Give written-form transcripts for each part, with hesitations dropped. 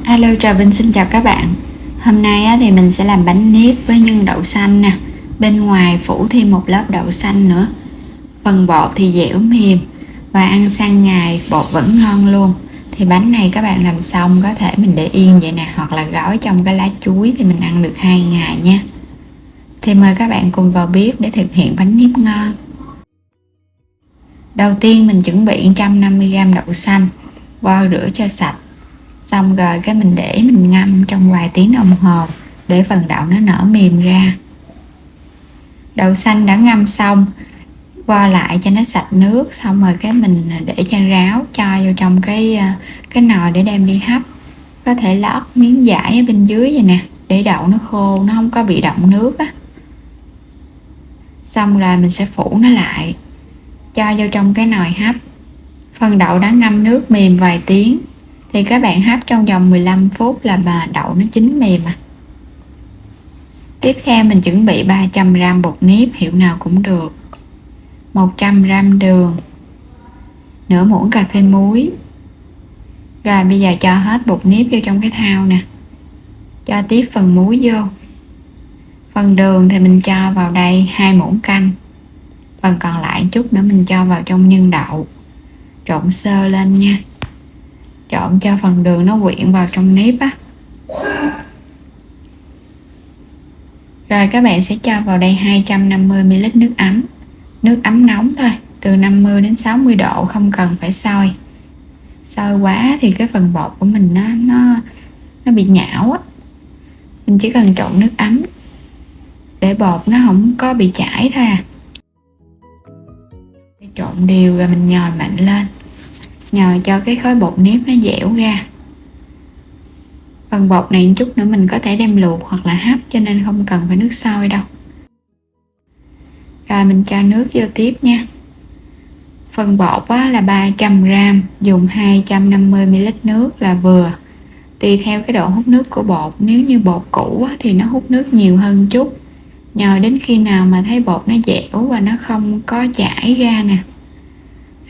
Hello, Trà Vinh xin chào các bạn. Hôm nay thì mình sẽ làm bánh nếp với nhân đậu xanh nè. Bên ngoài phủ thêm một lớp đậu xanh nữa. Phần bột thì dẻo mềm và ăn sang ngày bột vẫn ngon luôn. Thì bánh này các bạn làm xong có thể mình để yên vậy nè, hoặc là gói trong cái lá chuối thì mình ăn được 2 ngày nha. Thì mời các bạn cùng vào bếp để thực hiện bánh nếp ngon. Đầu tiên mình chuẩn bị 150g đậu xanh, vo rửa cho sạch. Xong rồi cái mình để mình ngâm trong vài tiếng đồng hồ để phần đậu nó nở mềm ra. Đậu xanh đã ngâm xong, vo lại cho nó sạch nước, xong rồi cái mình để cho ráo, cho vô trong cái nồi để đem đi hấp. Có thể lót miếng vải ở bên dưới vậy nè, để đậu nó khô, nó không có bị đọng nước á. Xong rồi mình sẽ phủ nó lại, cho vô trong cái nồi hấp. Phần đậu đã ngâm nước mềm vài tiếng thì các bạn hấp trong vòng 15 phút là đậu nó chín mềm à. Tiếp theo mình chuẩn bị 300g bột nếp hiệu nào cũng được, 100g đường, nửa muỗng cà phê muối. Rồi bây giờ cho hết bột nếp vô trong cái thau nè, cho tiếp phần muối vô. Phần đường thì mình cho vào đây 2 muỗng canh, phần còn lại chút nữa mình cho vào trong nhân đậu, trộn sơ lên nha. Trộn cho phần đường nó quyện vào trong nếp á. Rồi các bạn sẽ cho vào đây 250ml nước ấm. Nước ấm nóng thôi, từ 50 đến 60 độ, không cần phải sôi. Sôi quá thì cái phần bột của mình nó bị nhão á. Mình chỉ cần trộn nước ấm để bột nó không có bị chảy thôi à. Trộn đều rồi mình nhồi mạnh lên, nhồi cho cái khối bột nếp nó dẻo ra. Phần bột này một chút nữa mình có thể đem luộc hoặc là hấp, cho nên không cần phải nước sôi đâu. Rồi mình cho nước vô tiếp nha. Phần bột là 300g, dùng 250ml nước là vừa. Tùy theo cái độ hút nước của bột, nếu như bột cũ thì nó hút nước nhiều hơn chút. Nhồi đến khi nào mà thấy bột nó dẻo và nó không có chảy ra nè.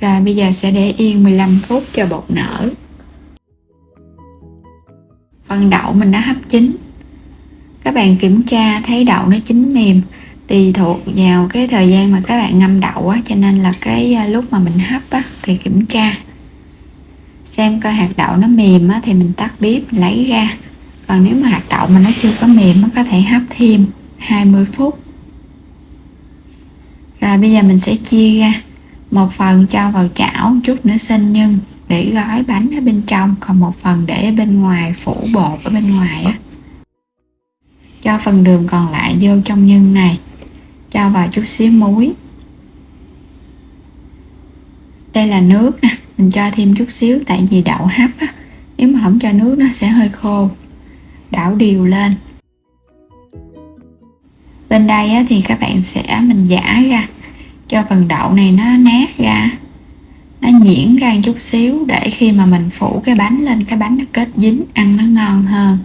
Rồi bây giờ sẽ để yên 15 phút cho bột nở. Phần đậu mình đã hấp chín. Các bạn kiểm tra thấy đậu nó chín mềm, tùy thuộc vào cái thời gian mà các bạn ngâm đậu á, cho nên là cái lúc mà mình hấp á thì kiểm tra xem coi hạt đậu nó mềm á thì mình tắt bếp mình lấy ra. Còn nếu mà hạt đậu mà nó chưa có mềm nó có thể hấp thêm 20 phút. Rồi bây giờ mình sẽ chia ra, một phần cho vào chảo, chút nữa xên nhân để gói bánh ở bên trong, còn một phần để ở bên ngoài, phủ bột ở bên ngoài á. Cho phần đường còn lại vô trong nhân này, cho vào chút xíu muối. Đây là nước nè, mình cho thêm chút xíu tại vì đậu hấp á, nếu mà không cho nước nó sẽ hơi khô. Đảo đều lên. Bên đây á, thì các bạn mình giã ra cho phần đậu này nó nát ra, nó nhuyễn ra một chút xíu, để khi mà mình phủ cái bánh lên, cái bánh nó kết dính, ăn nó ngon hơn.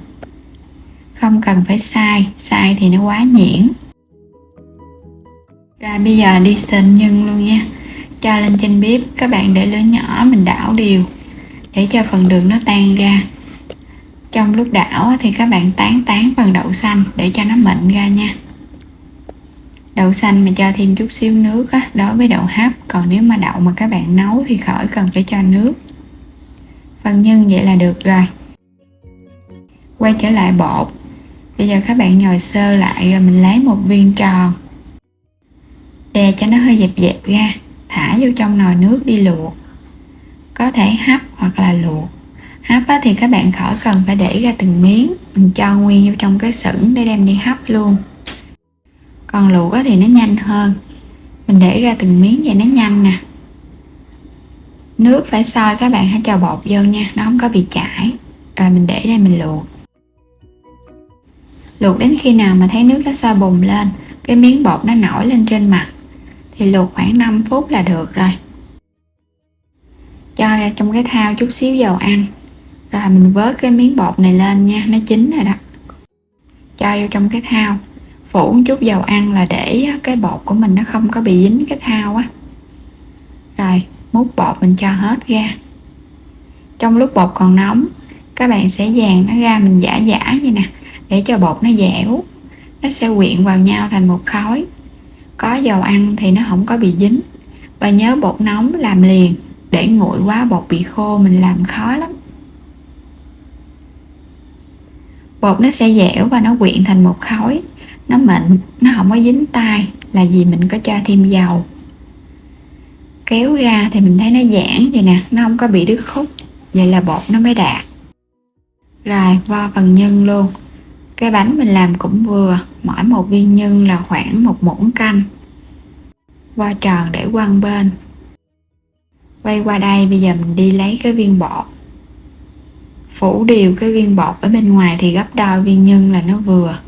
Không cần phải xay thì nó quá nhuyễn. Rồi bây giờ đi xên nhân luôn nha. Cho lên trên bếp, các bạn để lửa nhỏ, mình đảo đều để cho phần đường nó tan ra. Trong lúc đảo thì các bạn tán phần đậu xanh để cho nó mịn ra nha. Đậu xanh mà cho thêm chút xíu nước á, đối với đậu hấp. Còn nếu mà đậu mà các bạn nấu thì khỏi cần phải cho nước. Phần nhân vậy là được rồi. Quay trở lại bột. Bây giờ các bạn nhồi sơ lại, rồi mình lấy một viên tròn, đè cho nó hơi dẹp ra, thả vô trong nồi nước đi luộc. Có thể hấp hoặc là luộc. Hấp thì các bạn khỏi cần phải để ra từng miếng, mình cho nguyên vô trong cái sửng để đem đi hấp luôn. Còn luộc thì nó nhanh hơn, mình để ra từng miếng vậy nó nhanh nè. Nước phải sôi, các bạn hãy cho bột vô nha, nó không có bị chảy. Rồi mình để đây mình luộc. Luộc đến khi nào mà thấy nước nó sôi bùng lên, cái miếng bột nó nổi lên trên mặt thì luộc khoảng 5 phút là được rồi. Cho ra trong cái thau chút xíu dầu ăn, rồi mình vớt cái miếng bột này lên nha, nó chín rồi đó. Cho vô trong cái thau, phủ một chút dầu ăn là để cái bột của mình nó không có bị dính cái thau á. Rồi múc bột mình cho hết ra. Trong lúc bột còn nóng, Các bạn sẽ dàn nó ra, mình giã giã vậy nè, để cho bột nó dẻo, nó sẽ quyện vào nhau thành một khối. Có dầu ăn thì nó không có bị dính. Và nhớ bột nóng làm liền, để nguội quá bột bị khô mình làm khó lắm. Bột nó sẽ dẻo và nó quyện thành một khối, nó mịn, nó không có dính tay, là vì mình có cho thêm dầu. Kéo ra thì mình thấy nó giãn vậy nè, nó không có bị đứt khúc, vậy là bột nó mới đạt. Rồi vo phần nhân luôn. Cái bánh mình làm cũng vừa, mỗi một viên nhân là khoảng 1 muỗng canh. Vo tròn để quăng bên. Quay qua đây, bây giờ mình đi lấy cái viên bột. Phủ đều cái viên bột ở bên ngoài thì gấp đôi viên nhân là nó vừa.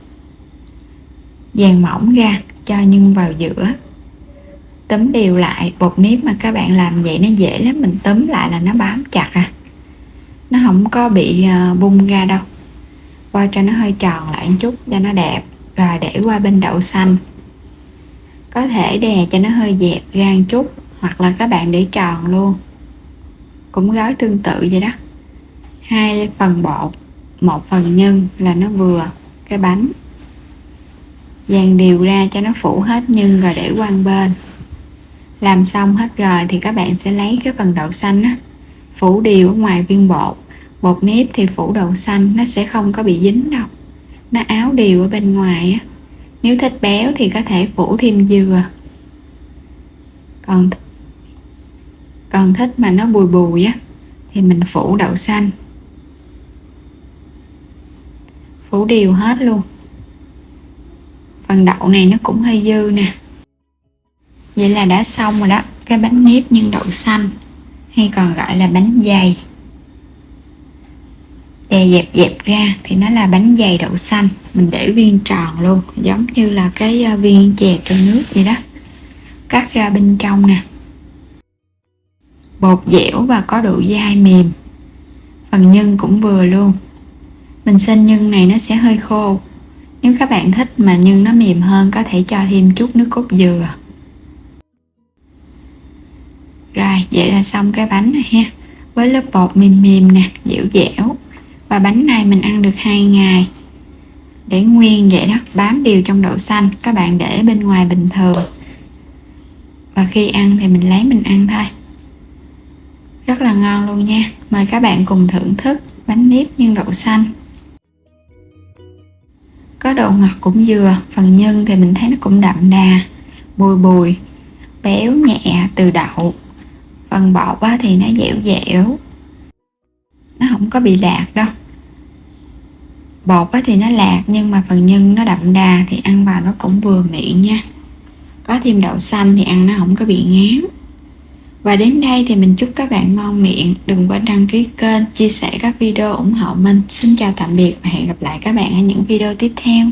Dàn mỏng ra, cho nhân vào giữa. Túm đều lại, bột nếp mà các bạn làm vậy nó dễ lắm, mình túm lại là nó bám chặt à. Nó không có bị bung ra đâu. Qua cho nó hơi tròn lại một chút cho nó đẹp. Rồi để qua bên đậu xanh. Có thể đè cho nó hơi dẹp ra một chút, hoặc là các bạn để tròn luôn. Cũng gói tương tự vậy đó. 2 phần bột, 1 phần nhân là nó vừa cái bánh. Dàn đều ra cho nó phủ hết nhân rồi để qua bên. Làm xong hết rồi thì các bạn sẽ lấy cái phần đậu xanh á, phủ đều ở ngoài viên bột. Bột nếp thì phủ đậu xanh, nó sẽ không có bị dính đâu, nó áo đều ở bên ngoài á. Nếu thích béo thì có thể phủ thêm dừa, còn thích mà nó bùi bùi á thì mình phủ đậu xanh. Phủ đều hết luôn. Phần đậu này nó cũng hơi dư nè. Vậy là đã xong rồi đó, cái bánh nếp nhân đậu xanh, hay còn gọi là bánh dày. Đè dẹp ra thì nó là bánh dày đậu xanh. Mình để viên tròn luôn, giống như là cái viên chè trong nước vậy đó. Cắt ra bên trong nè. Bột dẻo và có độ dai mềm. Phần nhân cũng vừa luôn. Mình xên nhân này nó sẽ hơi khô. Nếu các bạn thích mà nhân nó mềm hơn, có thể cho thêm chút nước cốt dừa. Rồi, vậy là xong cái bánh này ha. Với lớp bột mềm mềm nè, dẻo dẻo. Và bánh này mình ăn được 2 ngày. Để nguyên vậy đó, bám đều trong đậu xanh. Các bạn để bên ngoài bình thường. Và khi ăn thì mình lấy mình ăn thôi. Rất là ngon luôn nha. Mời các bạn cùng thưởng thức bánh nếp nhân đậu xanh. Có độ ngọt cũng vừa. Phần nhân thì mình thấy nó cũng đậm đà, bùi bùi, béo nhẹ từ đậu. Phần bột thì nó dẻo dẻo, nó không có bị lạc đâu. Bột thì nó lạc, nhưng mà phần nhân nó đậm đà thì ăn vào nó cũng vừa miệng nha. Có thêm đậu xanh thì ăn nó không có bị ngán. Và đến đây thì mình chúc các bạn ngon miệng. Đừng quên đăng ký kênh, chia sẻ các video ủng hộ mình. Xin chào tạm biệt và hẹn gặp lại các bạn ở những video tiếp theo.